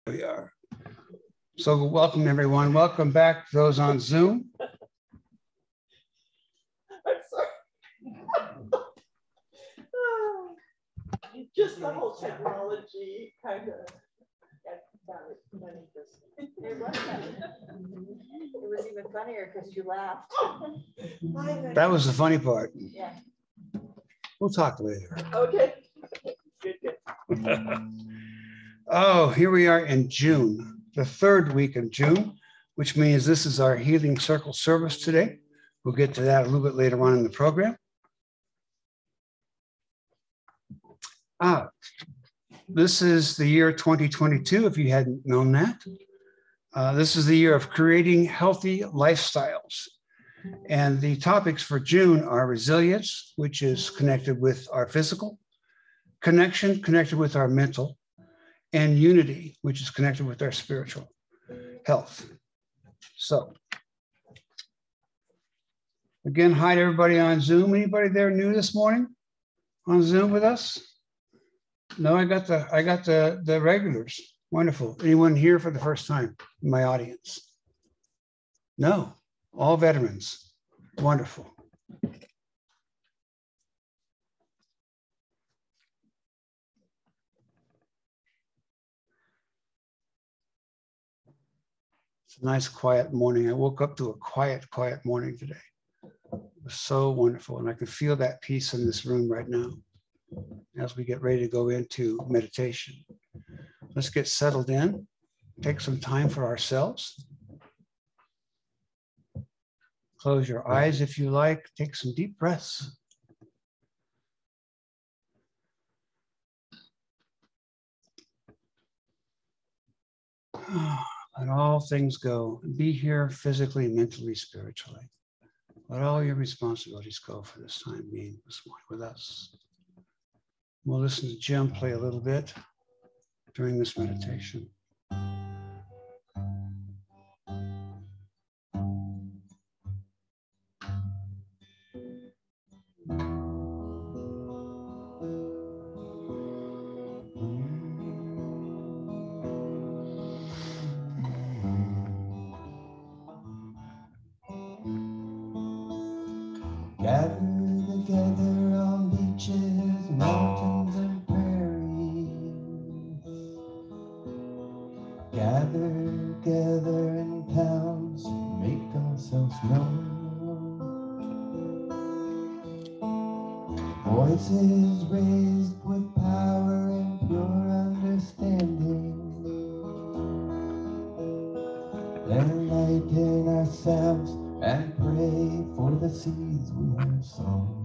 We are. So welcome everyone. Welcome back to those on Zoom. I'm sorry. Just the whole technology kind of found it funny. It was funny. It was even funnier because you laughed. That was the funny part. Yeah. We'll talk later. Okay. Good. Oh, here we are in June, the third week of June, which means this is our Healing Circle service today. We'll get to that a little bit later on in the program. This is the year 2022, if you hadn't known that. This is the year of creating healthy lifestyles. And the topics for June are resilience, which is connected with our physical, connection, connected with our mental, and unity, which is connected with our spiritual health. So, again, hi to everybody on Zoom. Anybody there new this morning on Zoom with us? No, I got the regulars. Wonderful. Anyone here for the first time in my audience? No, all veterans. Wonderful. It's a nice, quiet morning. I woke up to a quiet morning today. It was so wonderful. And I can feel that peace in this room right now as we get ready to go into meditation. Let's get settled in, take some time for ourselves. Close your eyes if you like, take some deep breaths. Let all things go. Be here physically, mentally, spiritually. Let all your responsibilities go for this time being this morning with us. We'll listen to Jim play a little bit during this meditation. Gather together on beaches, mountains, and prairies. Gather together in towns, make ourselves known. Voices raised with power and pure understanding. Enlighten ourselves and pray for the seeds we have sown.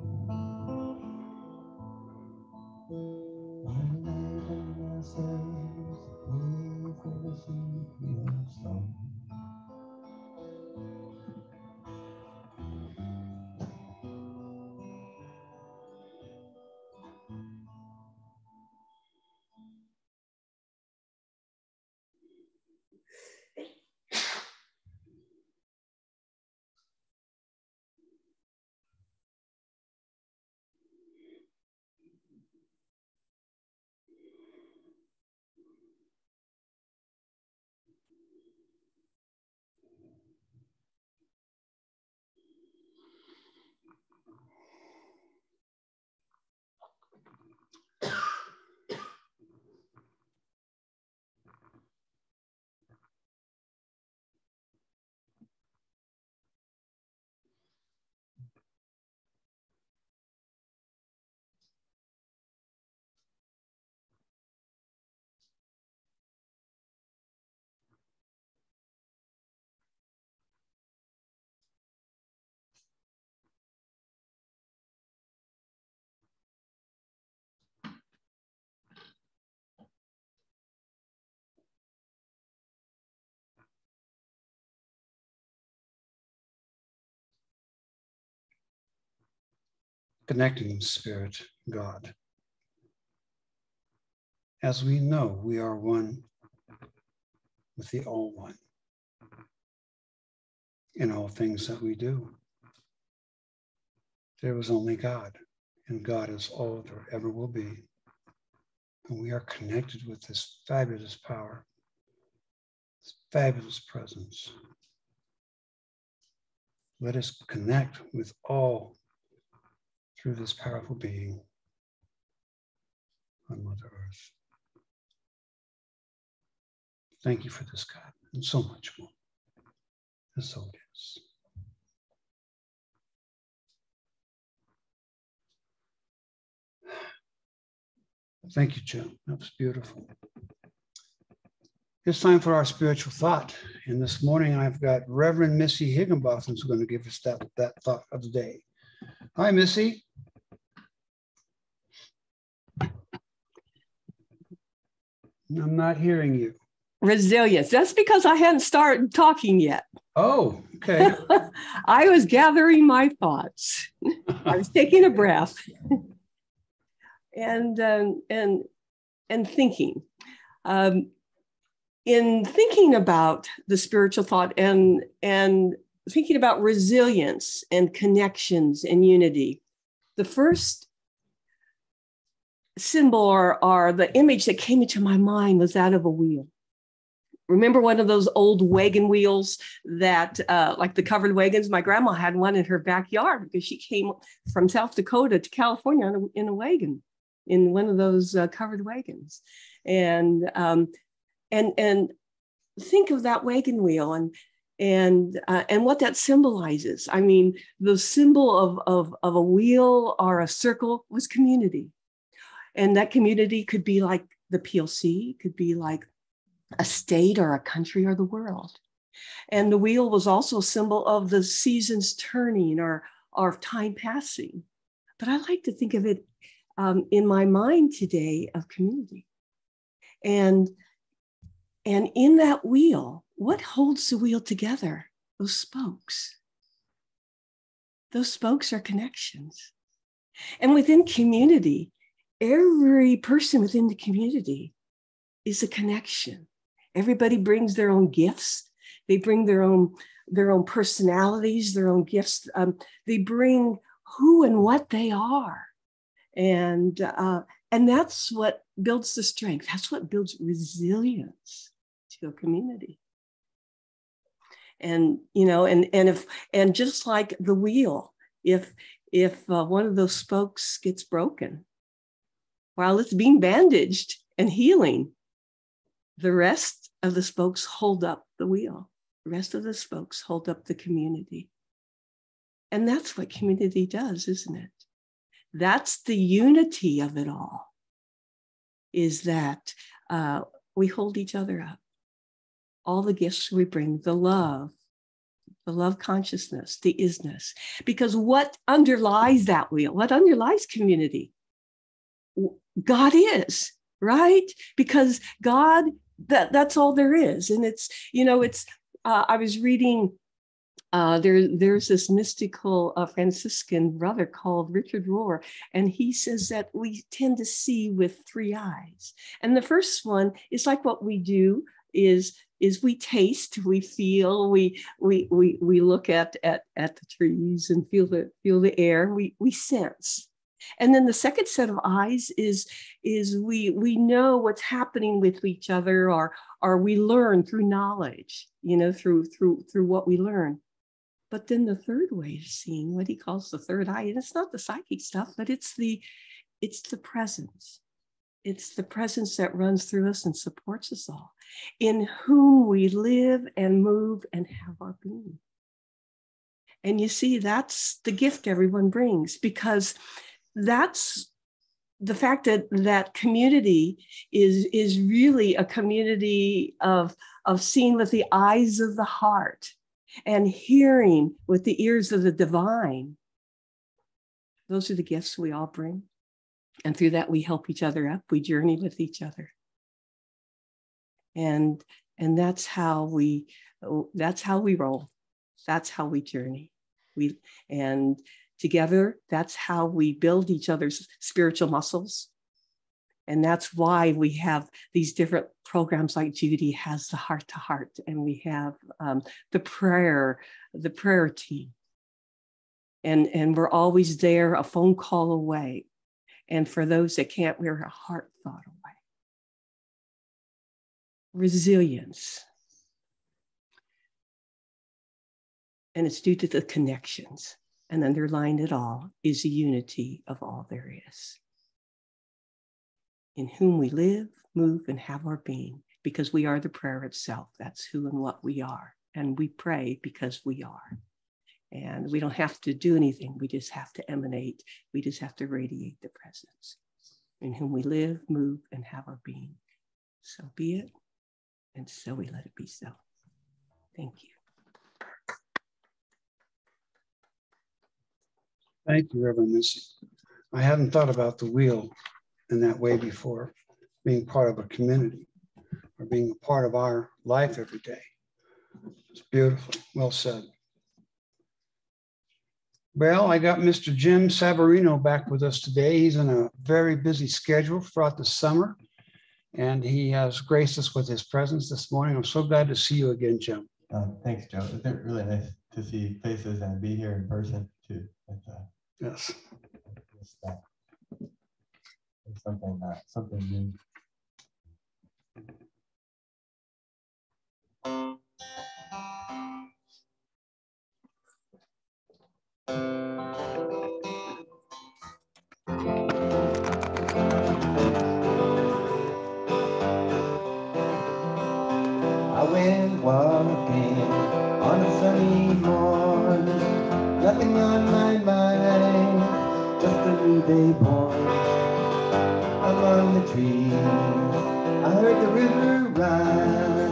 Enlighten ourselves, pray for the seeds we have sown. Connecting in spirit, God. As we know, we are one with the All One in all things that we do. There was only God, and God is all there ever will be. And we are connected with this fabulous power fabulous presence. Let us connect with all through this powerful being on Mother Earth. Thank you for this, God, and so much more. And so it is. Thank you, Jim. That was beautiful. It's time for our spiritual thought. And this morning I've got Reverend Missy Higginbotham who's going to give us that thought of the day. Hi, Missy. I'm not hearing you. Resilience. That's because I hadn't started talking yet. Oh, okay. I was gathering my thoughts. I was taking a breath and thinking. In thinking about the spiritual thought and thinking about resilience and connections and unity, the first symbol or the image that came into my mind was that of a wheel. Remember one of those old wagon wheels that, like the covered wagons? My grandma had one in her backyard because she came from South Dakota to California in a wagon, in one of those covered wagons. And think of that wagon wheel and what that symbolizes. I mean, the symbol of a wheel or a circle was community. And that community could be like the PLC, could be like a state or a country or the world. And the wheel was also a symbol of the seasons turning or time passing. But I like to think of it in my mind today of community. And in that wheel, what holds the wheel together? Those spokes. Those spokes are connections. And within community, every person within the community is a connection. Everybody brings their own gifts. They bring their own personalities, their own gifts. They bring who and what they are. And that's what builds the strength. That's what builds resilience to a community. And, you know, and just like the wheel, if one of those spokes gets broken while it's being bandaged and healing, the rest of the spokes hold up the wheel. The rest of the spokes hold up the community. And that's what community does, isn't it? That's the unity of it all, is that we hold each other up. All the gifts we bring, the love consciousness, the isness. Because what underlies that wheel, what underlies community? God is, right? Because God, that's all there is. And it's, you know, it's, I was reading, there's this mystical Franciscan brother called Richard Rohr, and he says that we tend to see with three eyes. And the first one is like what we do is we taste, we feel, we look at the trees and feel the air, we sense. And then the second set of eyes is we know what's happening with each other, or we learn through knowledge, you know, through what we learn. But then the third way of seeing, what he calls the third eye, and it's not the psychic stuff, but it's the presence. It's the presence that runs through us and supports us all, in whom we live and move and have our being. And you see, that's the gift everyone brings, because that's the fact that community is really a community of seeing with the eyes of the heart and hearing with the ears of the divine. Those are the gifts we all bring. And through that, we help each other up. We journey with each other. And that's how we roll. That's how we journey. And together, that's how we build each other's spiritual muscles. And that's why we have these different programs, like Judy has the heart to heart, and we have the prayer team. And we're always there, a phone call away. And for those that can't, we're a heart thought away. Resilience. And it's due to the connections. And underlying it all is the unity of all there is. In whom we live, move, and have our being, because we are the prayer itself. That's who and what we are. And we pray because we are. And we don't have to do anything. We just have to emanate. We just have to radiate the presence. In whom we live, move, and have our being. So be it, and so we let it be so. Thank you. Thank you, Reverend Missy. I hadn't thought about the wheel in that way before, being part of a community or being a part of our life every day. It's beautiful. Well said. Well, I got Mr. Jim Sabarino back with us today. He's in a very busy schedule throughout the summer, and he has graced us with his presence this morning. I'm so glad to see you again, Jim. Thanks, Joe. It's been really nice to see faces and be here in person too. Yes. It's something new. I went walking on a sunny morn, nothing on my mind, just a new day born. Among the trees, I heard the river run,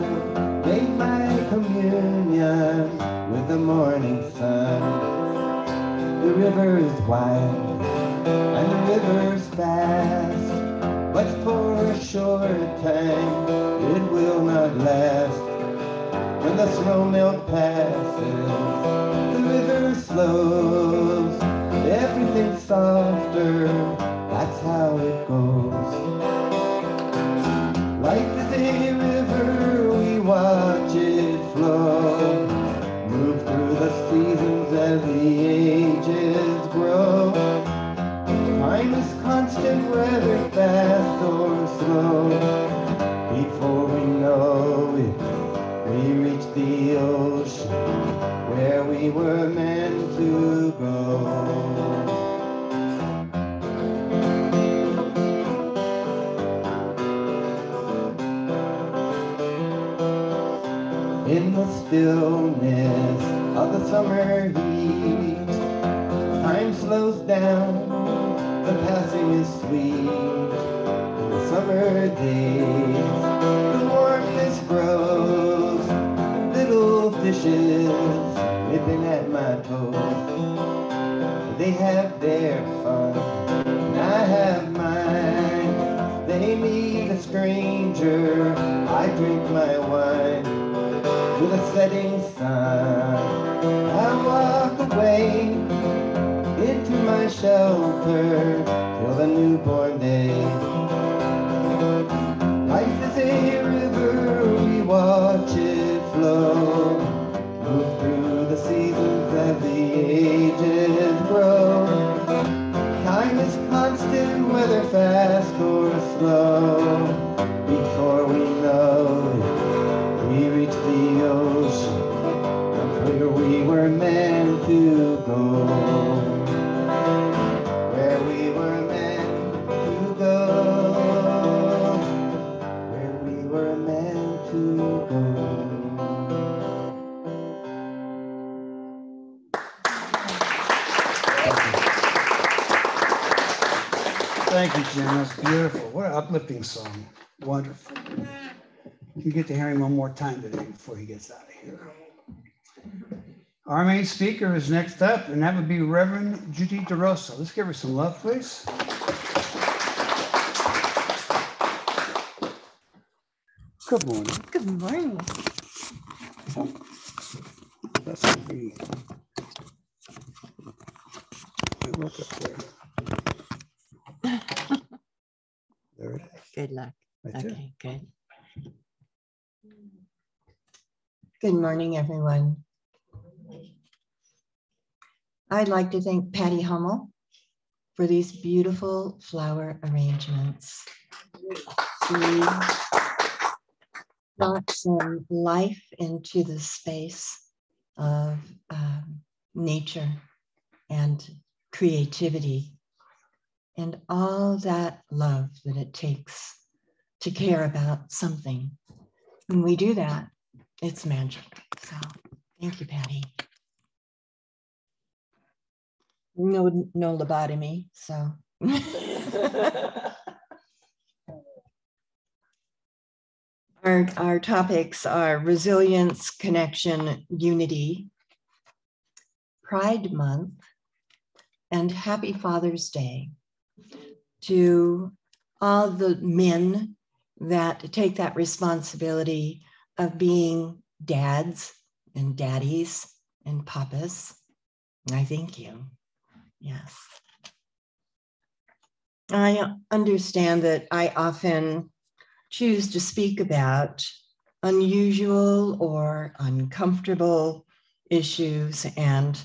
made my communion with the morning sun. The river is wide and the river's fast, but for a short time it will not last. When the snow melt passes, the river slows, everything's softer, that's how it goes. Life is a river, we watch it flow, move through the seasons as the ages grow. Time is constant, whether fast or slow. Before we know it, we reach the ocean where we were meant to go. In the stillness of the summer heat, time slows down, the passing is sweet. In the summer days, the warmness grows, little fishes nipping at my toes. They have their fun, and I have mine. They meet a stranger, I drink my wine. With a setting sun, I walk away into my shelter till the newborn day. Life is a river, we watch it flow, move through the seasons as the ages grow. Time is constant, whether fast or slow. Before we know it, we reach the ocean, where we were meant to go. Where we were meant to go. Where we were meant to go. Thank you, Jim. That's beautiful. What an uplifting song. Wonderful. You get to hear him one more time today before he gets out of here. Our main speaker is next up, and that would be Reverend Judy DeRosa. Let's give her some love, please. Good morning. Good morning. That's going to be. Look up there. There it is. Good luck. Right there. Okay, good. Good morning, everyone. I'd like to thank Patty Hummel for these beautiful flower arrangements. She brought some life into the space of nature and creativity and all that love that it takes to care about something. When we do that, it's magic. So thank you, Patty. No lobotomy, so. Our topics are resilience, connection, unity, Pride Month, and Happy Father's Day to all the men that take that responsibility of being dads and daddies and papas. I thank you. Yes. I understand that I often choose to speak about unusual or uncomfortable issues, and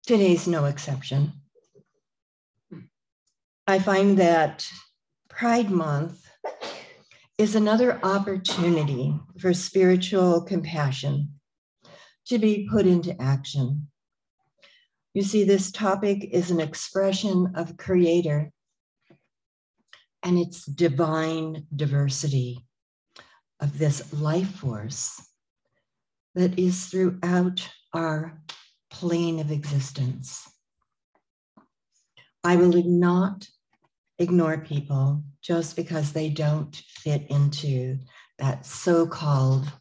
today's no exception. I find that Pride Month is another opportunity for spiritual compassion to be put into action. You see, this topic is an expression of Creator and its divine diversity of this life force that is throughout our plane of existence. I will not ignore people just because they don't fit into that so-called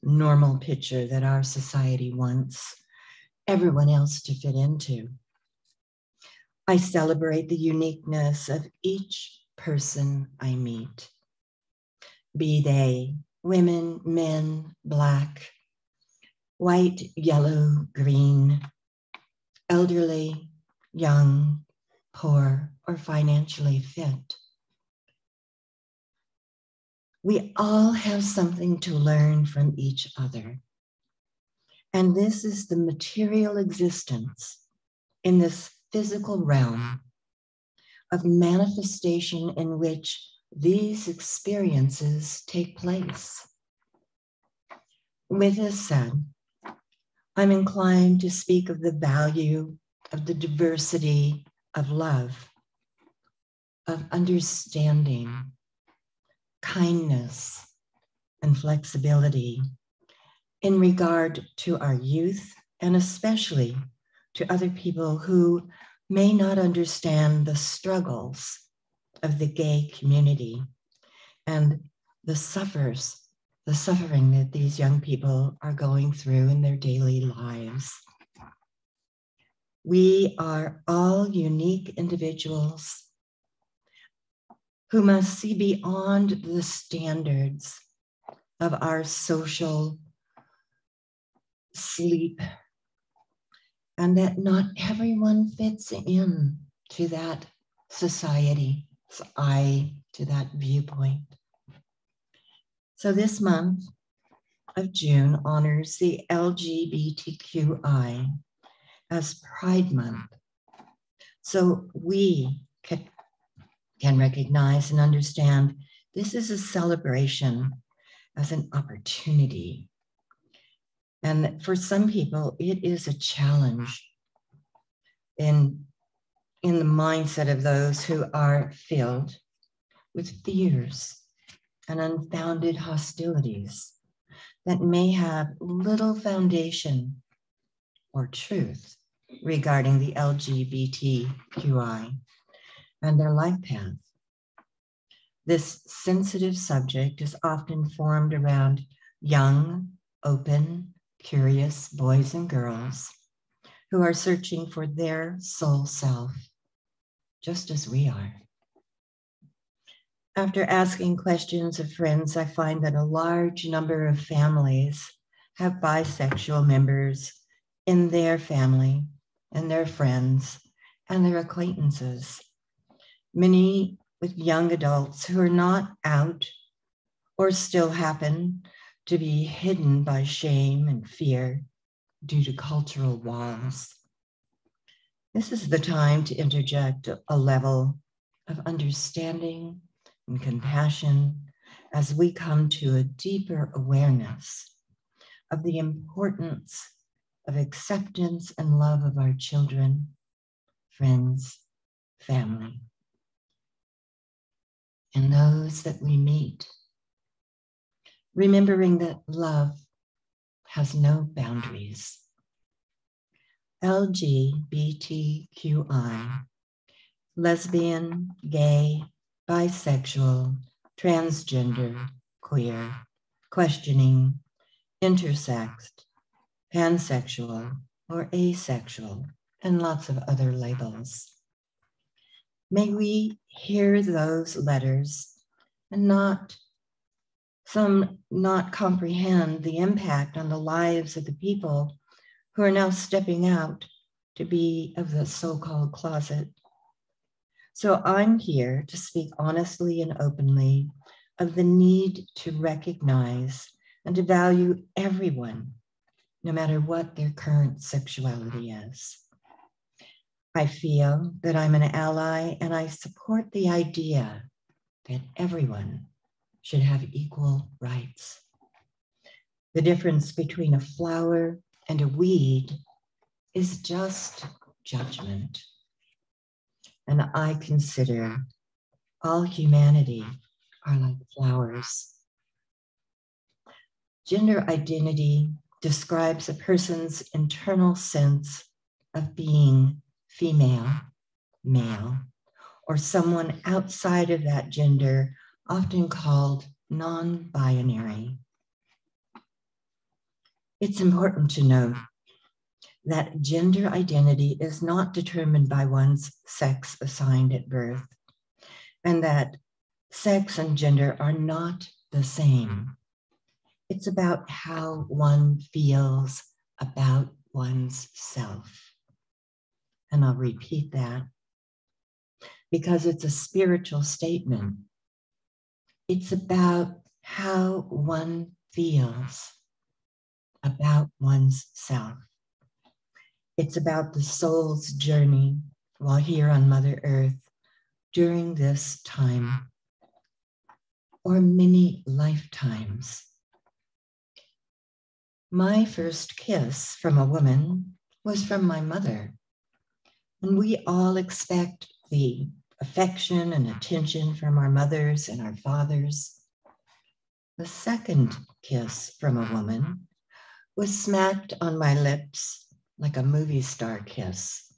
normal picture that our society wants everyone else to fit into. I celebrate the uniqueness of each person I meet, be they women, men, Black, white, yellow, green, elderly, young, poor, or financially fit. We all have something to learn from each other. And this is the material existence in this physical realm of manifestation in which these experiences take place. With this said, I'm inclined to speak of the value of the diversity of love, of understanding, kindness, and flexibility in regard to our youth, and especially to other people who may not understand the struggles of the gay community and the suffering that these young people are going through in their daily lives. We are all unique individuals who must see beyond the standards of our social sleep, and that not everyone fits in to that society's eye, to that viewpoint. So this month of June honors the LGBTQI as Pride Month. So we can recognize and understand this is a celebration as an opportunity. And for some people, it is a challenge in the mindset of those who are filled with fears and unfounded hostilities that may have little foundation or truth regarding the LGBTQI and their life path. This sensitive subject is often formed around young, open, curious boys and girls who are searching for their soul self, just as we are. After asking questions of friends, I find that a large number of families have bisexual members in their family and their friends and their acquaintances. Many with young adults who are not out or still happen to be hidden by shame and fear due to cultural walls. This is the time to interject a level of understanding and compassion as we come to a deeper awareness of the importance of acceptance and love of our children, friends, family, and those that we meet, remembering that love has no boundaries. LGBTQI, lesbian, gay, bisexual, transgender, queer, questioning, intersex, pansexual, or asexual, and lots of other labels. May we hear those letters and not comprehend the impact on the lives of the people who are now stepping out to be of the so-called closet. So I'm here to speak honestly and openly of the need to recognize and to value everyone, no matter what their current sexuality is. I feel that I'm an ally and I support the idea that everyone should have equal rights. The difference between a flower and a weed is just judgment. And I consider all humanity are like flowers. Gender identity describes a person's internal sense of being female, male, or someone outside of that gender, often called non-binary. It's important to note that gender identity is not determined by one's sex assigned at birth, and that sex and gender are not the same. It's about how one feels about one's self. And I'll repeat that because it's a spiritual statement. It's about how one feels about one's self. It's about the soul's journey while here on Mother Earth during this time or many lifetimes. My first kiss from a woman was from my mother. And we all expect the affection and attention from our mothers and our fathers. The second kiss from a woman was smacked on my lips like a movie star kiss.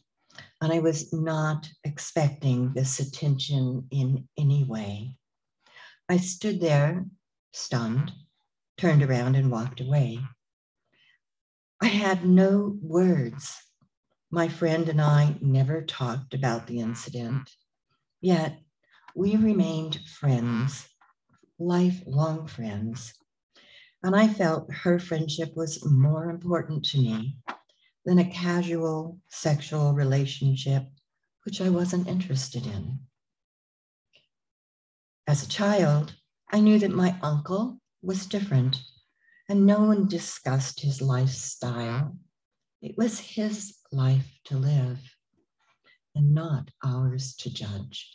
And I was not expecting this attention in any way. I stood there, stunned, turned around and walked away. I had no words. My friend and I never talked about the incident, yet we remained friends, lifelong friends. And I felt her friendship was more important to me than a casual sexual relationship, which I wasn't interested in. As a child, I knew that my uncle was different, and no one discussed his lifestyle. It was his life to live and not ours to judge.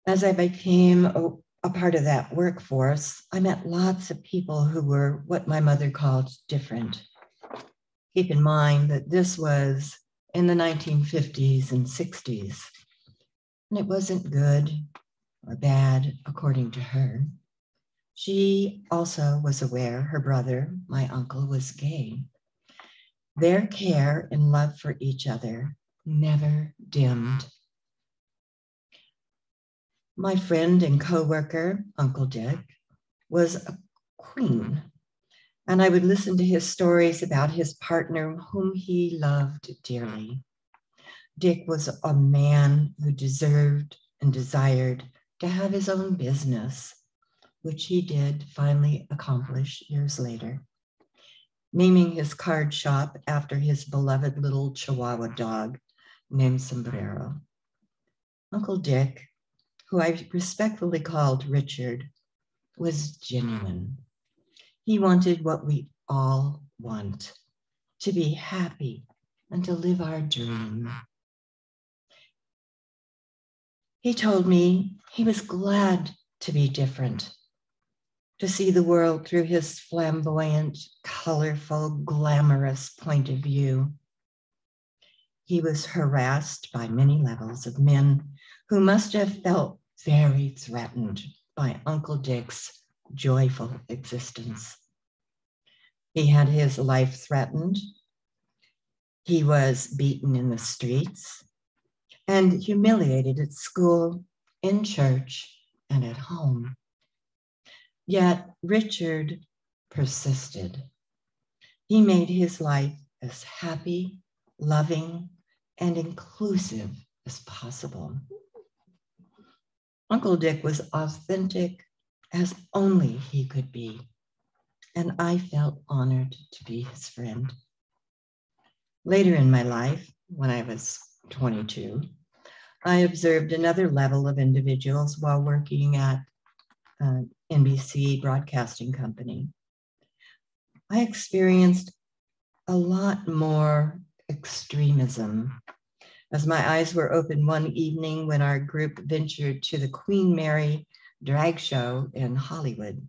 As I became a part of that workforce, I met lots of people who were what my mother called different. Keep in mind that this was in the 1950s and 60s, and it wasn't good or bad according to her. She also was aware her brother, my uncle, was gay. Their care and love for each other never dimmed. My friend and coworker, Uncle Dick, was a queen, and I would listen to his stories about his partner whom he loved dearly. Dick was a man who deserved and desired to have his own business, which he did finally accomplish years later, naming his card shop after his beloved little Chihuahua dog named Sombrero. Uncle Dick, who I respectfully called Richard, was genuine. He wanted what we all want, to be happy and to live our dream. He told me he was glad to be different, to see the world through his flamboyant, colorful, glamorous point of view. He was harassed by many levels of men who must have felt very threatened by Uncle Dick's joyful existence. He had his life threatened. He was beaten in the streets and humiliated at school, in church, and at home. Yet Richard persisted. He made his life as happy, loving, and inclusive as possible. Uncle Dick was authentic as only he could be, and I felt honored to be his friend. Later in my life, when I was 22, I observed another level of individuals while working at NBC Broadcasting Company. I experienced a lot more extremism as my eyes were opened one evening when our group ventured to the Queen Mary drag show in Hollywood.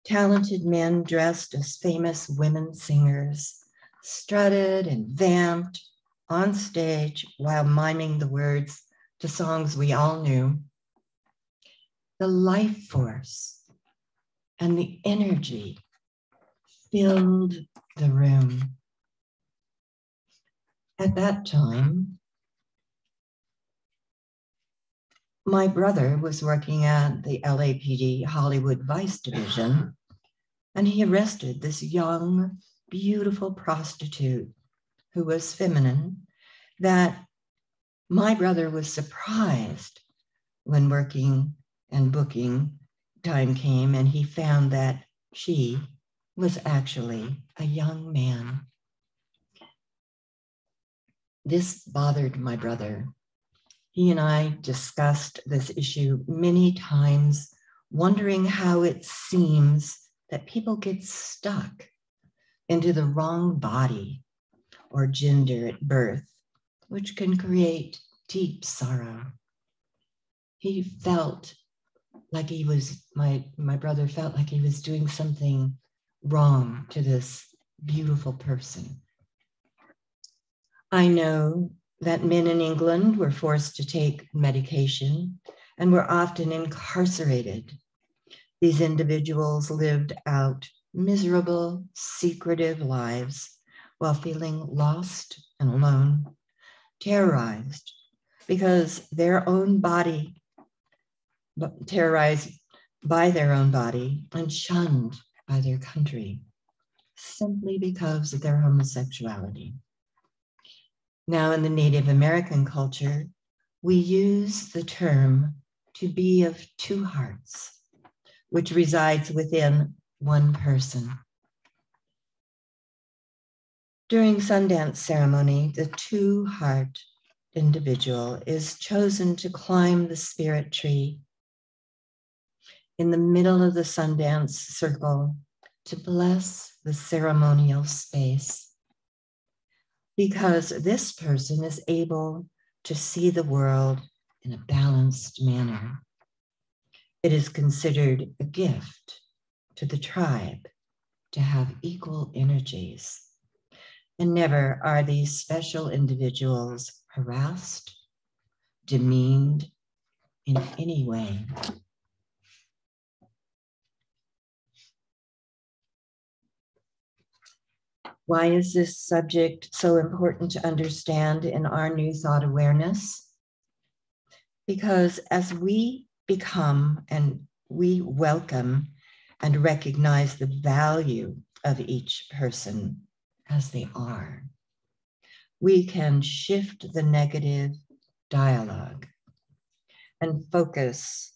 Talented men dressed as famous women singers strutted and vamped on stage while miming the words to songs we all knew. The life force and the energy filled the room. At that time, my brother was working at the LAPD Hollywood Vice Division, and he arrested this young, beautiful prostitute who was feminine, that my brother was surprised when working and booking time came, and he found that she was actually a young man. This bothered my brother. He and I discussed this issue many times, wondering how it seems that people get stuck into the wrong body or gender at birth, which can create deep sorrow. He felt like he was, my brother felt like he was doing something wrong to this beautiful person. I know that men in England were forced to take medication and were often incarcerated. These individuals lived out miserable, secretive lives while feeling lost and alone, terrorized because their own body, terrorized by their own body and shunned by their country simply because of their homosexuality. Now, in the Native American culture, we use the term to be of two hearts, which resides within one person. During Sundance ceremony, the two-heart individual is chosen to climb the spirit tree in the middle of the Sundance circle to bless the ceremonial space, because this person is able to see the world in a balanced manner. It is considered a gift to the tribe to have equal energies, and never are these special individuals harassed, demeaned in any way. Why is this subject so important to understand in our New Thought awareness? Because as we become and we welcome and recognize the value of each person as they are, we can shift the negative dialogue and focus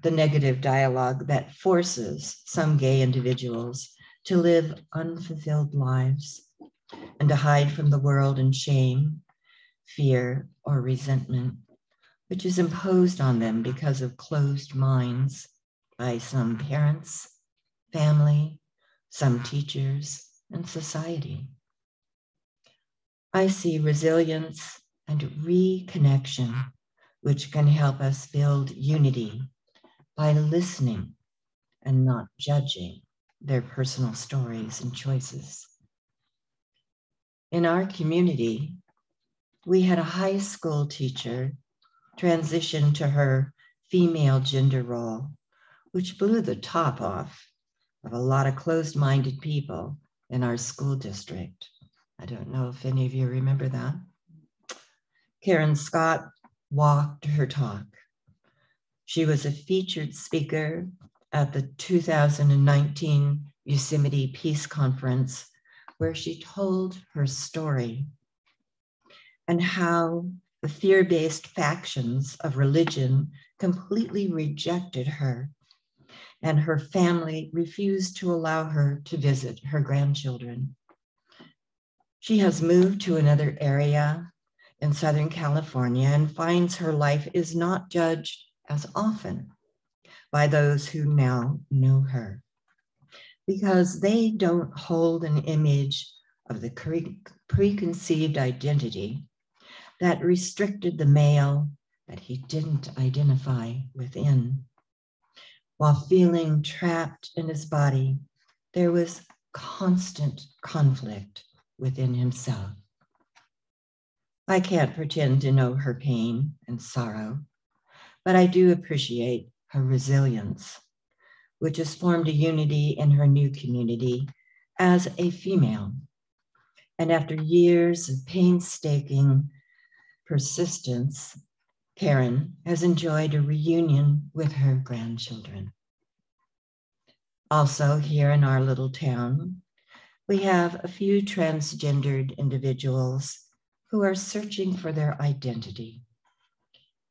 the negative dialogue that forces some gay individuals to live unfulfilled lives and to hide from the world in shame, fear, or resentment, which is imposed on them because of closed minds by some parents, family, some teachers, and society. I see resilience and reconnection, which can help us build unity by listening and not judging their personal stories and choices. In our community, we had a high school teacher transition to her female gender role, which blew the top off of a lot of closed-minded people in our school district. I don't know if any of you remember that. Karen Scott walked her talk. She was a featured speaker at the 2019 Yosemite Peace Conference, where she told her story and how the fear-based factions of religion completely rejected her, and her family refused to allow her to visit her grandchildren. She has moved to another area in Southern California and finds her life is not judged as often by those who now know her, because they don't hold an image of the preconceived identity that restricted the male that he didn't identify within. While feeling trapped in his body, there was constant conflict within himself. I can't pretend to know her pain and sorrow, but I do appreciate her resilience, which has formed a unity in her new community as a female. And after years of painstaking persistence, Karen has enjoyed a reunion with her grandchildren. Also, here in our little town, we have a few transgendered individuals who are searching for their identity.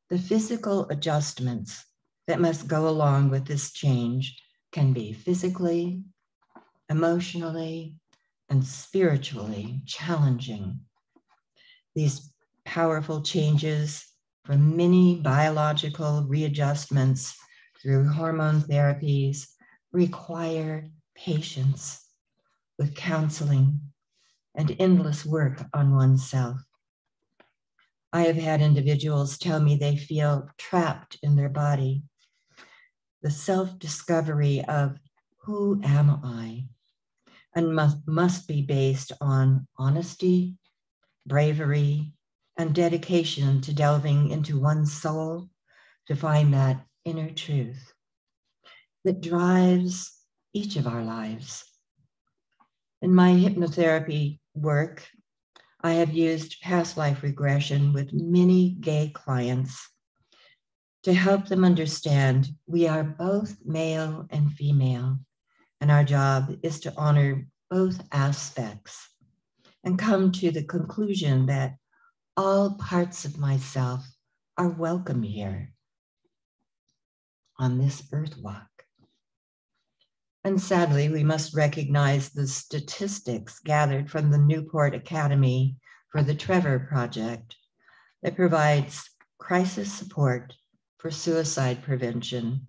The physical adjustments that must go along with this change can be physically, emotionally, and spiritually challenging. These powerful changes from many biological readjustments through hormone therapies require patience with counseling and endless work on oneself. I have had individuals tell me they feel trapped in their body. The self-discovery of who am I, and must be based on honesty, bravery, and dedication to delving into one's soul to find that inner truth that drives each of our lives. In my hypnotherapy work, I have used past life regression with many gay clients to help them understand we are both male and female, and our job is to honor both aspects and come to the conclusion that all parts of myself are welcome here on this earth walk. And sadly, we must recognize the statistics gathered from the Newport Academy for the Trevor Project that provides crisis support for suicide prevention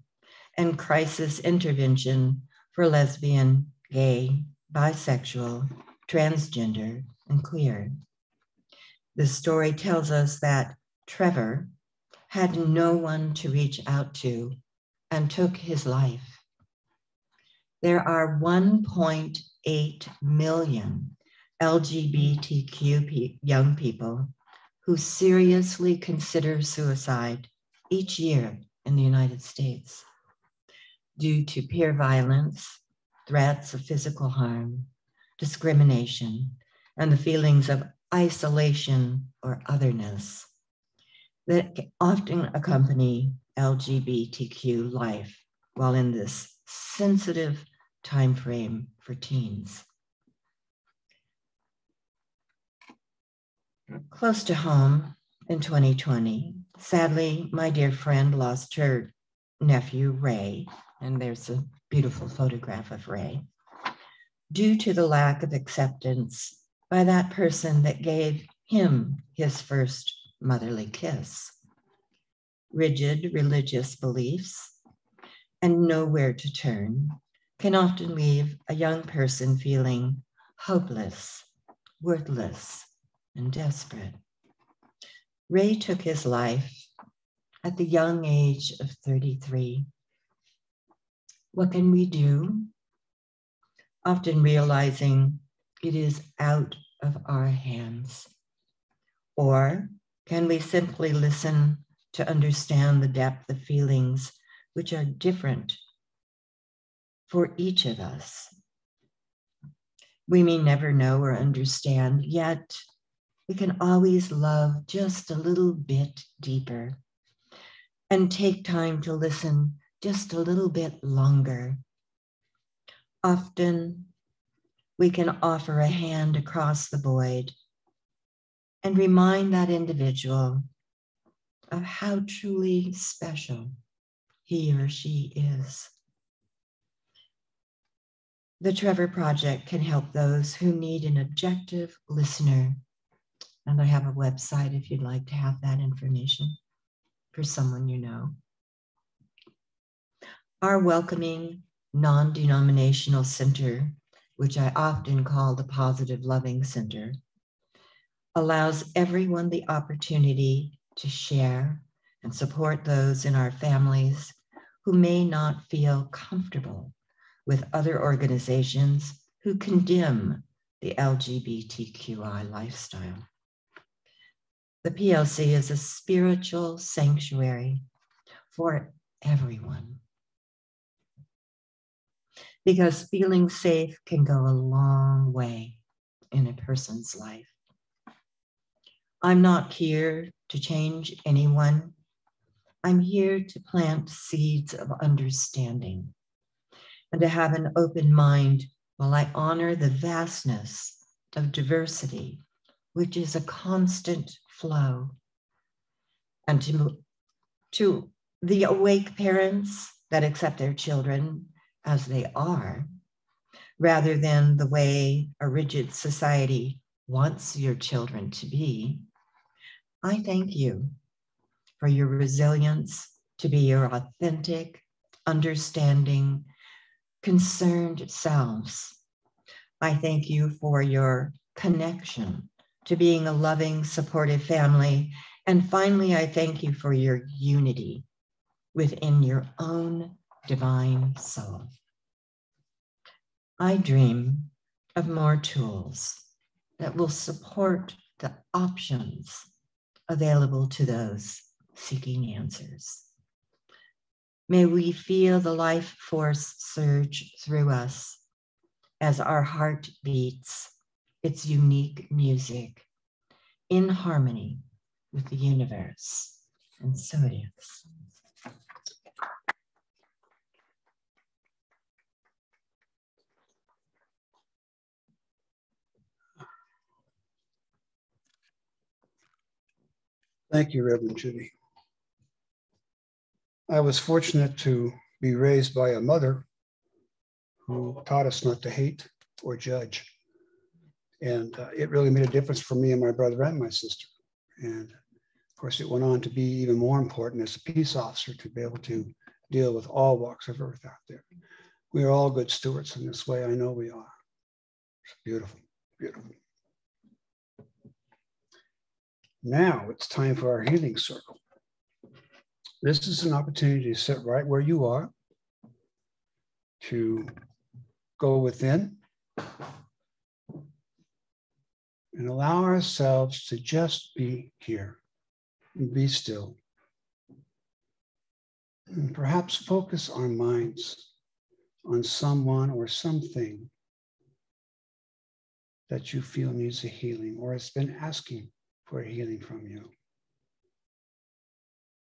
and crisis intervention for lesbian, gay, bisexual, transgender, and queer. This story tells us that Trevor had no one to reach out to and took his life. There are 1.8 million LGBTQ young people who seriously consider suicide each year in the United States due to peer violence, threats of physical harm, discrimination, and the feelings of isolation or otherness that often accompany LGBTQ life while in this sensitive time frame for teens. Close to home in 2020, sadly, my dear friend lost her nephew, Ray, and there's a beautiful photograph of Ray, due to the lack of acceptance by that person that gave him his first motherly kiss. Rigid religious beliefs and nowhere to turn can often leave a young person feeling hopeless, worthless, and desperate. Ray took his life at the young age of 33 What can we do? Often realizing it is out of our hands. Or can we simply listen to understand the depth of feelings which are different for each of us? We may never know or understand, yet we can always love just a little bit deeper and take time to listen just a little bit longer. Often we can offer a hand across the void and remind that individual of how truly special he or she is. The Trevor Project can help those who need an objective listener. And I have a website if you'd like to have that information for someone you know. Our welcoming, non-denominational center, which I often call the Positive Loving Center, allows everyone the opportunity to share and support those in our families who may not feel comfortable with other organizations who condemn the LGBTQI lifestyle. The PLC is a spiritual sanctuary for everyone, because feeling safe can go a long way in a person's life. I'm not here to change anyone. I'm here to plant seeds of understanding and to have an open mind while I honor the vastness of diversity, which is a constant flow. And to the awake parents that accept their children as they are, rather than the way a rigid society wants your children to be, I thank you for your resilience to be your authentic, understanding, concerned selves. I thank you for your connection to being a loving, supportive family. And finally, I thank you for your unity within your own divine soul. I dream of more tools that will support the options available to those seeking answers. May we feel the life force surge through us as our heart beats its unique music in harmony with the universe. And so it is. Thank you, Reverend Judy. I was fortunate to be raised by a mother who taught us not to hate or judge. And it really made a difference for me and my brother and my sister. And of course, it went on to be even more important as a peace officer to be able to deal with all walks of earth out there. We are all good stewards in this way. I know we are. It's beautiful, beautiful. Now it's time for our healing circle. This is an opportunity to sit right where you are, to go within and allow ourselves to just be here and be still. And perhaps focus our minds on someone or something that you feel needs a healing or has been asking for a healing from you.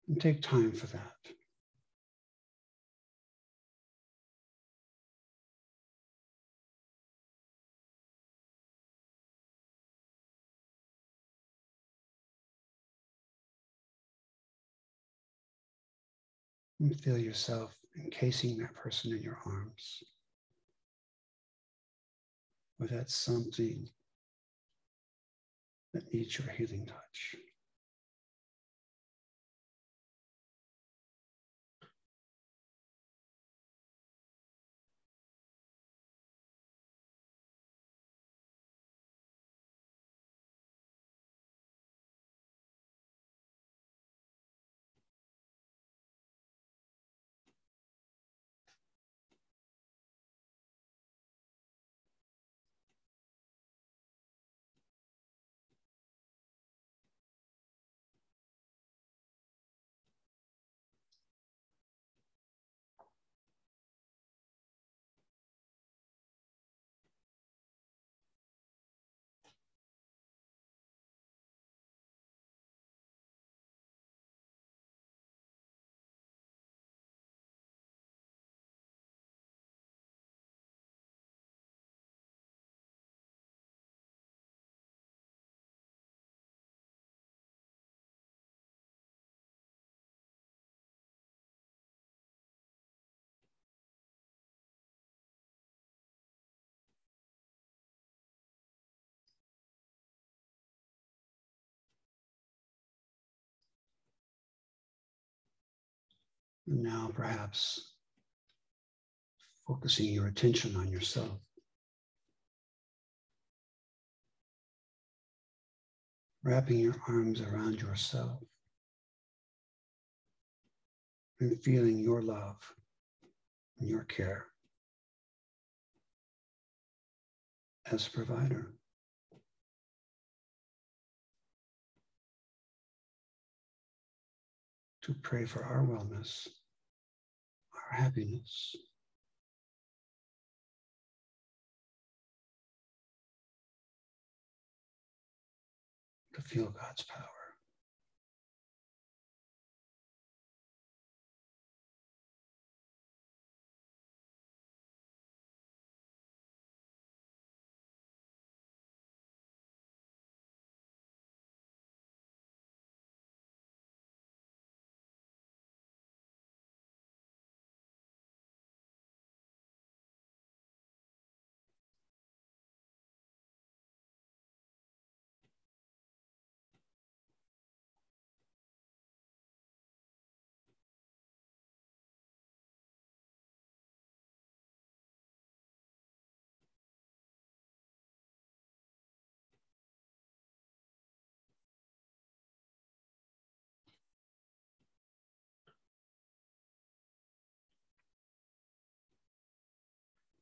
And take time for that. And feel yourself encasing that person in your arms. Or that's something that needs your healing touch. And now perhaps focusing your attention on yourself. Wrapping your arms around yourself and feeling your love and your care as a provider. To pray for our wellness, our happiness. To feel God's power.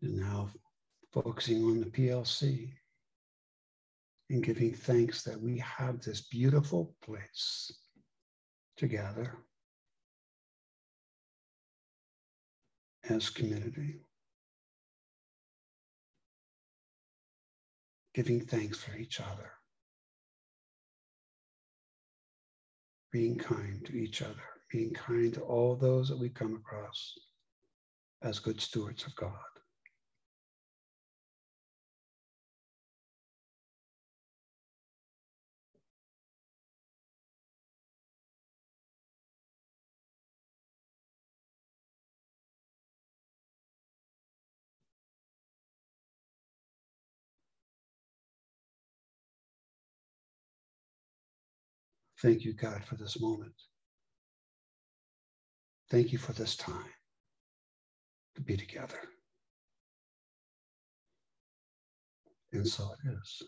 And now focusing on the PLC and giving thanks that we have this beautiful place to gather as community. Giving thanks for each other. Being kind to each other. Being kind to all those that we come across as good stewards of God. Thank you, God, for this moment. Thank you for this time to be together. And so it is.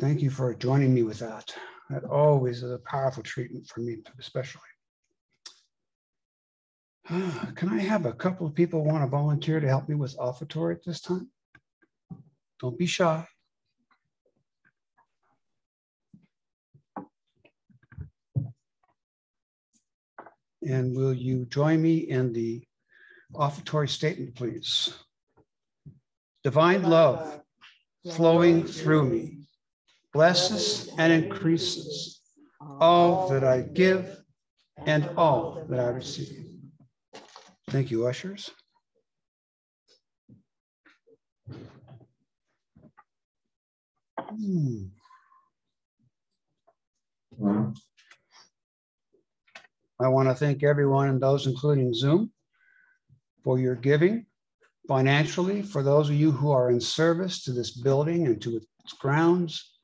Thank you for joining me with that. That always is a powerful treatment for me, especially. Can I have a couple of people want to volunteer to help me with offertory at this time? Don't be shy. And will you join me in the offertory statement, please? Divine love flowing through me blesses and increases all that I give and all that I receive. Thank you, ushers. I want to thank everyone and those, including Zoom, for your giving financially, for those of you who are in service to this building and to its grounds,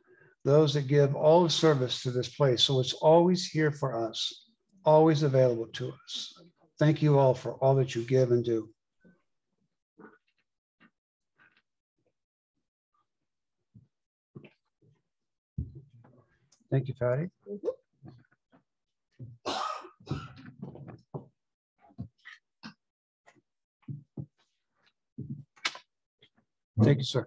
those that give all the service to this place. So it's always here for us, always available to us. Thank you all for all that you give and do. Thank you, Patty. Thank you, sir.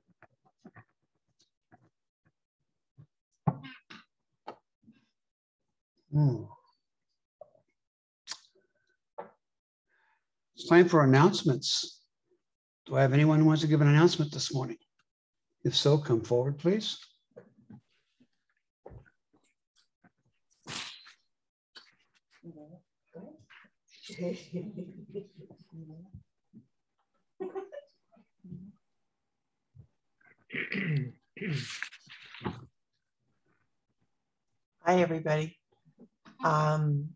It's time for announcements. Do I have anyone who wants to give an announcement this morning? If so, come forward, please. Hi, everybody.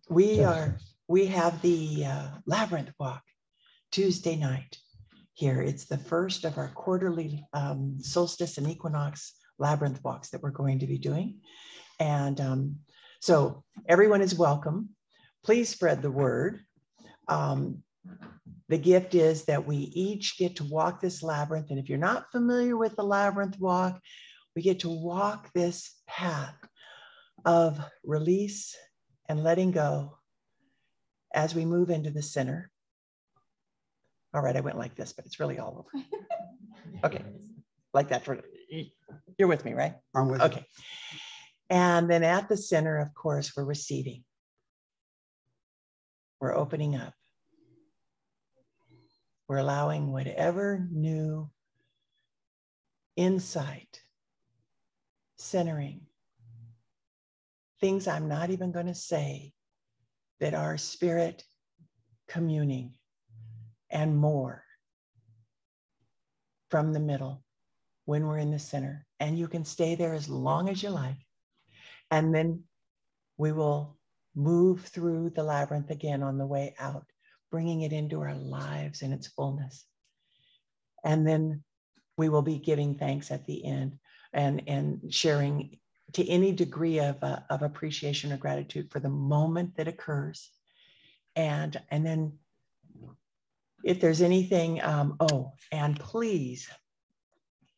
We have the Labyrinth Walk Tuesday night. here. It's the first of our quarterly solstice and equinox labyrinth walks that we're going to be doing. And so everyone is welcome. Please spread the word. The gift is that we each get to walk this labyrinth. And if you're not familiar with the labyrinth walk, we get to walk this path of release and letting go as we move into the center. All right, I went like this, but it's really all over. Okay, like that. You're with me, right? I'm with you. Okay. And then at the center, of course, we're receiving. We're opening up. We're allowing whatever new insight, centering, things I'm not even going to say, that our spirit communing and more from the middle when we're in the center. And you can stay there as long as you like. And then we will move through the labyrinth again on the way out, bringing it into our lives in its fullness. And then we will be giving thanks at the end and sharing to any degree of appreciation or gratitude for the moment that occurs. And then if there's anything, and please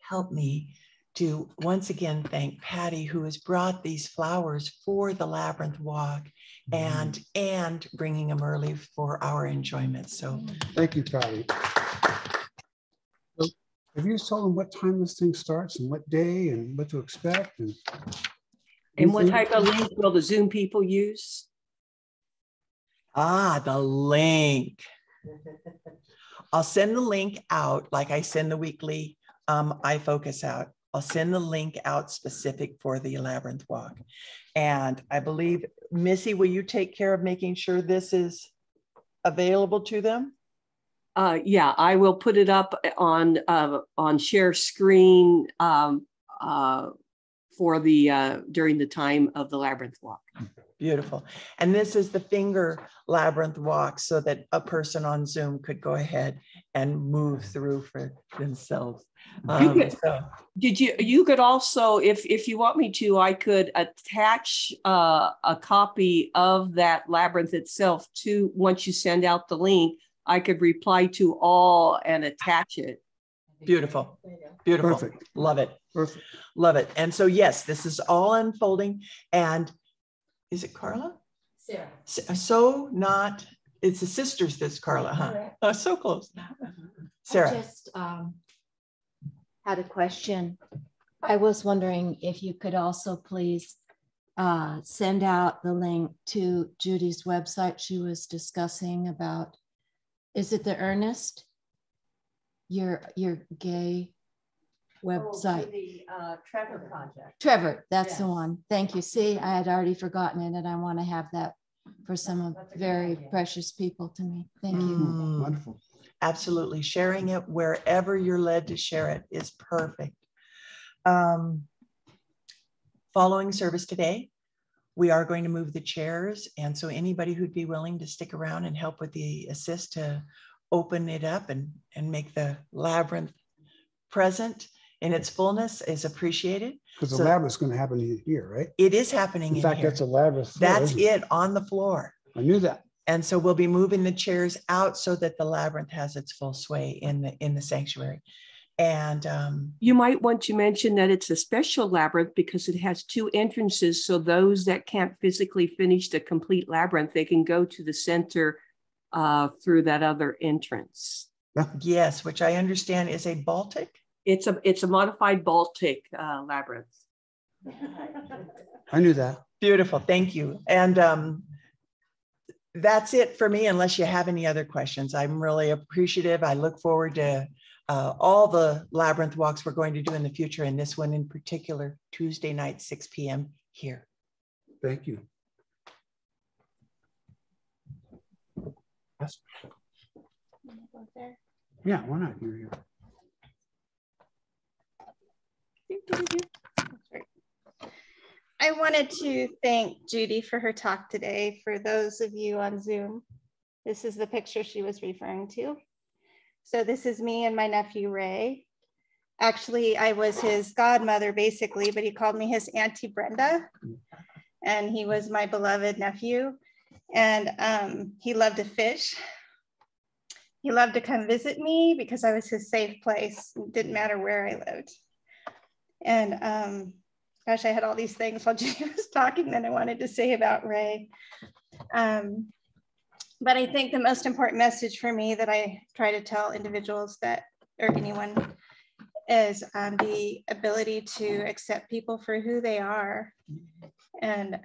help me to once again thank Patty, who has brought these flowers for the Labyrinth Walk and bringing them early for our enjoyment. So thank you, Patty. So have you told them what time this thing starts and what day and what to expect? And what type of link will the Zoom people use? the link. I'll send the link out like I send the weekly iFocus out. I'll send the link out specific for the Labyrinth Walk. And I believe, Missy, will you take care of making sure this is available to them? Yeah, I will put it up on share screen for the during the time of the Labyrinth Walk. Beautiful. And this is the finger labyrinth walk so that a person on Zoom could go ahead and move through for themselves. You could also, if you want me to, I could attach a copy of that labyrinth itself to, once you send out the link, I could reply to all and attach it. Beautiful. Beautiful. Perfect. Love it. Perfect. Love it. And so, yes, this is all unfolding. And is it Carla? Sarah. So not, it's the sisters that's Carla, huh? Oh, so close. Sarah. I just had a question. I was wondering if you could also please send out the link to Judy's website. She was discussing about, is it the Earnest? Your gay website. The Trevor Project. Trevor, that's Yes. the one. Thank you. See, I had already forgotten it, and I want to have that for some of very precious people to me. Thank you. Wonderful. Absolutely. Sharing it wherever you're led to share it is perfect. Following service today, we are going to move the chairs. And so anybody who'd be willing to stick around and help with the assist to open it up and make the labyrinth present in its fullness is appreciated. Because the labyrinth's going to happen here, right? It is happening In fact, here. that's a labyrinth floor, That's isn't it on the floor. I knew that. And so we'll be moving the chairs out so that the labyrinth has its full sway in the sanctuary. And You might want to mention that it's a special labyrinth because it has two entrances. So those that can't physically finish the complete labyrinth, they can go to the center through that other entrance. yes, which I understand is a Baltic. It's a modified Baltic labyrinth. I knew that. Beautiful. Thank you. And that's it for me, unless you have any other questions. I'm really appreciative. I look forward to all the labyrinth walks we're going to do in the future, and this one in particular, Tuesday night, 6 p.m. here. Thank you. Yeah, why not? You're here. I wanted to thank Judy for her talk today. For those of you on Zoom, this is the picture she was referring to. So this is me and my nephew, Ray. Actually, I was his godmother, basically, but he called me his Auntie Brenda. And he was my beloved nephew. And he loved to fish. He loved to come visit me because I was his safe place. It didn't matter where I lived. And gosh, I had all these things while Judy was talking that I wanted to say about Ray. But I think the most important message for me that I try to tell individuals that, or anyone, is the ability to accept people for who they are. And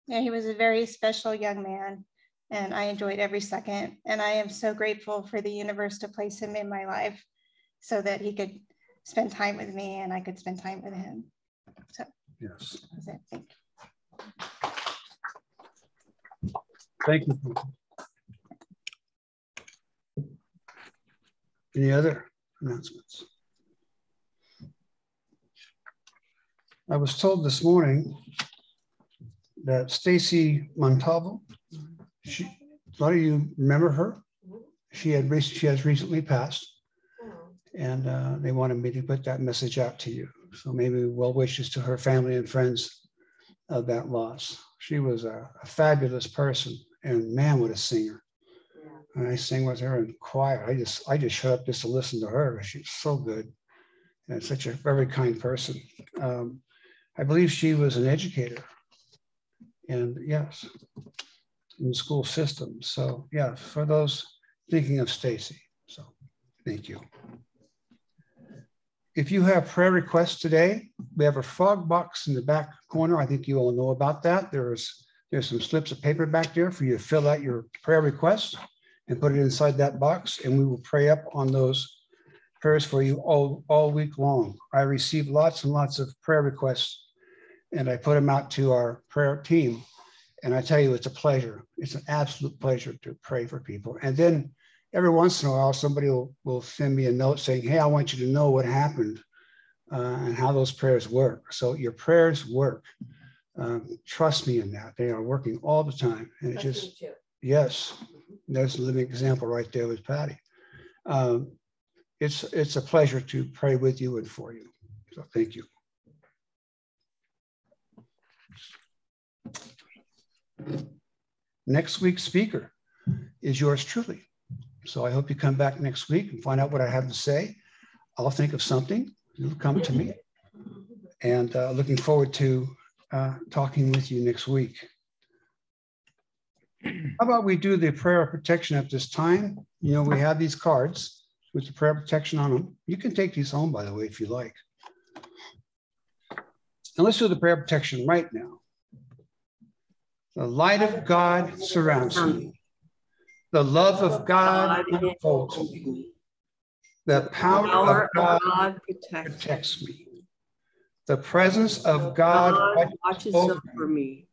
yeah, he was a very special young man, and I enjoyed every second. And I am so grateful for the universe to place him in my life so that he could spend time with me and I could spend time with him. So yes. that's it. Thank you. Thank you. Any other announcements? I was told this morning that Stacy Montalvo, a lot of you remember her. She has recently passed, and they wanted me to put that message out to you. So maybe well wishes to her family and friends of that loss. She was a fabulous person, and man, what a singer. And I sang with her in choir. I just shut up just to listen to her. She's so good and such a very kind person. I believe she was an educator, and yes, in the school system. So yeah, for those thinking of Stacy. So thank you. If you have prayer requests today, we have a frog box in the back corner. I think you all know about that. There's some slips of paper back there for you to fill out your prayer requests and put it inside that box, and we will pray up on those prayers for you all week long. I received lots and lots of prayer requests, and I put them out to our prayer team. And I tell you, it's a pleasure. It's an absolute pleasure to pray for people. And then every once in a while, somebody will send me a note saying, hey, I want you to know what happened and how those prayers work. So your prayers work. Trust me in that. They are working all the time. And it just, yes, there's a living example right there with Patty. It's a pleasure to pray with you and for you. So thank you. Next week's speaker is yours truly. So I hope you come back next week and find out what I have to say. I'll think of something. It'll come to me. And looking forward to talking with you next week. How about we do the prayer of protection at this time? You know, we have these cards with the prayer of protection on them. You can take these home, by the way, if you like. And let's do the prayer of protection right now. The light of God surrounds me. The love of God unfolds me. The power of God protects me. The presence of God watches over me.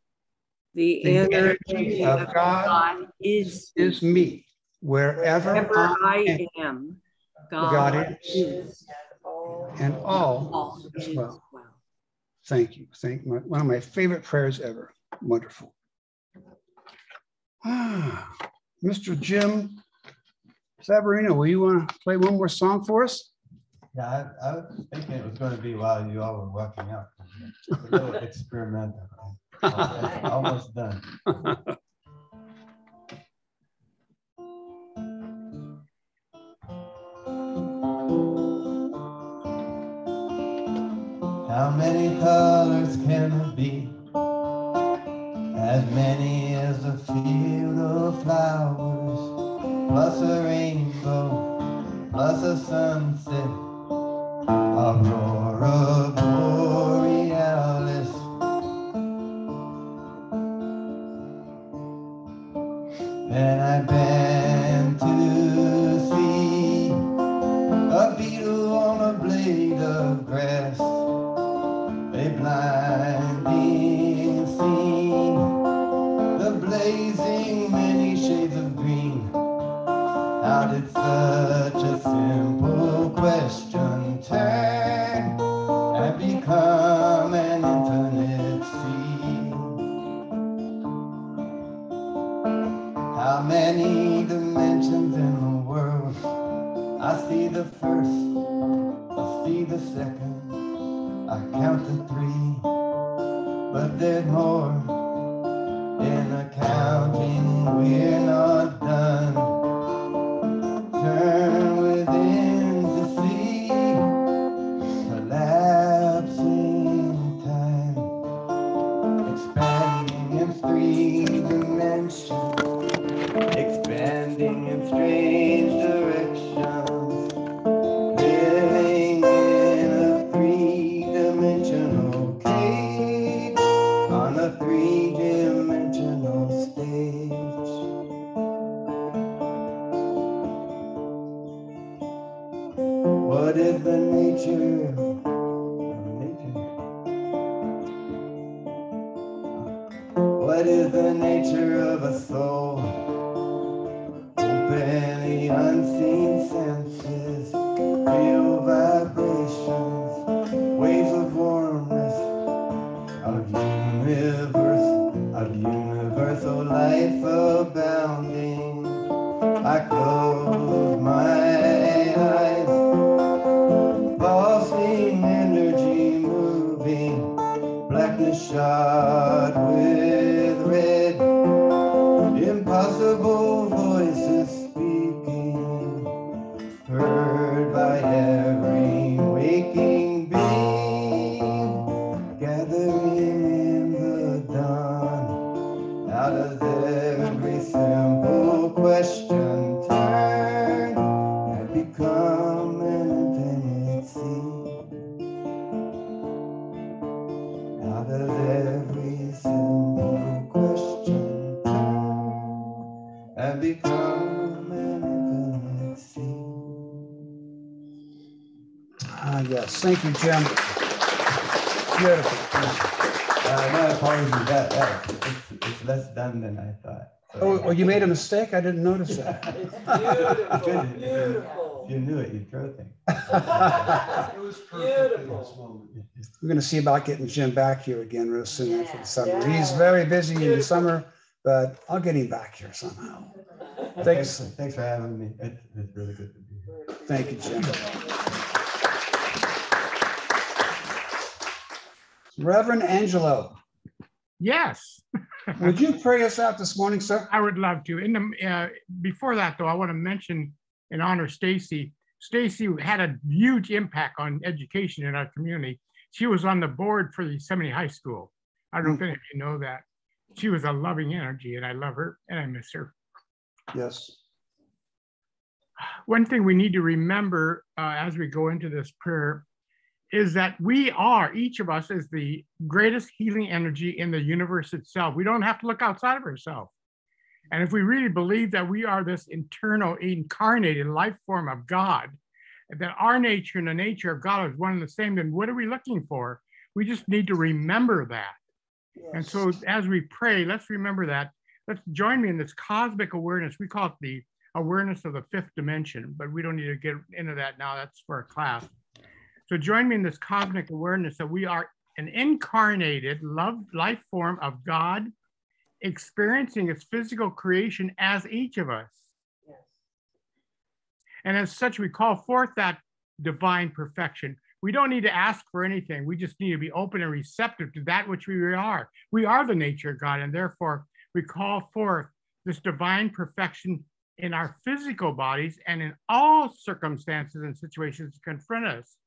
The energy of God is me. Wherever I am, God is. And all is well. Thank you. One of my favorite prayers ever. Wonderful. Mr. Jim Savarino, will you want to play one more song for us? Yeah, I was thinking it was going to be while you all were walking out. A little experimental. Almost done. How many colors can there be? As many as a field of flowers, plus a rainbow, plus a sunset, aurora borealis. And I've been to see a beetle on a blade of grass, a blinding scene, the blazing many shades of green. How did such a simple question turn and become an infinite sea? How many dimensions in the world? three, but there's more. In accounting, we're not done. Turn within to see collapsing time, expanding in three dimensions, expanding in strange directions, living in a three-dimensional cage on a three-dimensional stage. What is the nature of nature? What is the nature of a soul? Open the unseen senses, feel vibrations, waves of warmness, of universal life abounding. I close my eyes, pulsing energy moving, blackness shot with red, impossible voices speaking, heard by every waking being, gathering in the dawn. Out of every simple question, turn and become an infinite sea. Out of every simple question, turn and become an infinite sea. Ah, yes. Thank you, Jim. Beautiful. My apologies. It's less done than I thought. Oh, you made a mistake? I didn't notice that. It's beautiful, Good. beautiful. If you knew it, you'd throw things. It was Beautiful. We're going to see about getting Jim back here again real soon after the summer. Yeah. He's very busy in the summer, but I'll get him back here somehow. Thanks. Thanks for having me. It's really good to be here. Thank you, Jim. Reverend Angelo, Yes, would you pray us out this morning, sir? I would love to. Before that, though, I want to mention and honor Stacy. Stacy had a huge impact on education in our community. She was on the board for the Yosemite High School. I don't know if any of you know that. She was a loving energy, and I love her, and I miss her. Yes. One thing we need to remember as we go into this prayer is that we are, each of us is the greatest healing energy in the universe itself. We don't have to look outside of ourselves. And if we really believe that we are this internal, incarnated life form of God, that our nature and the nature of God is one and the same, then what are we looking for? We just need to remember that. Yes. And so as we pray, let's remember that. Let's join me in this cosmic awareness. We call it the awareness of the fifth dimension, but we don't need to get into that now. That's for a class. So join me in this cosmic awareness that we are an incarnated life form of God, experiencing its physical creation as each of us. Yes. And as such, we call forth that divine perfection. We don't need to ask for anything. We just need to be open and receptive to that which we are. We are the nature of God, and therefore we call forth this divine perfection in our physical bodies and in all circumstances and situations that confront us.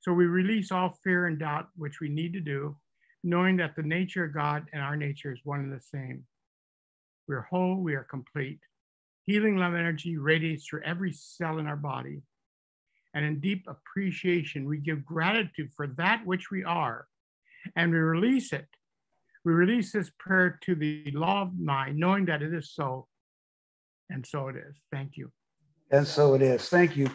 So we release all fear and doubt, which we need to do, knowing that the nature of God and our nature is one and the same. We're whole, we are complete. Healing love energy radiates through every cell in our body. And in deep appreciation, we give gratitude for that which we are, and we release it. We release this prayer to the law of mind, knowing that it is so, and so it is. Thank you. And so it is. Thank you.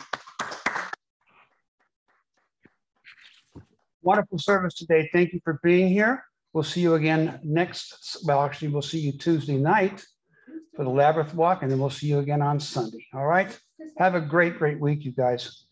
Wonderful service today. Thank you for being here. We'll see you again we'll see you Tuesday night for the Labyrinth Walk, and then we'll see you again on Sunday. All right. Have a great, great week, you guys.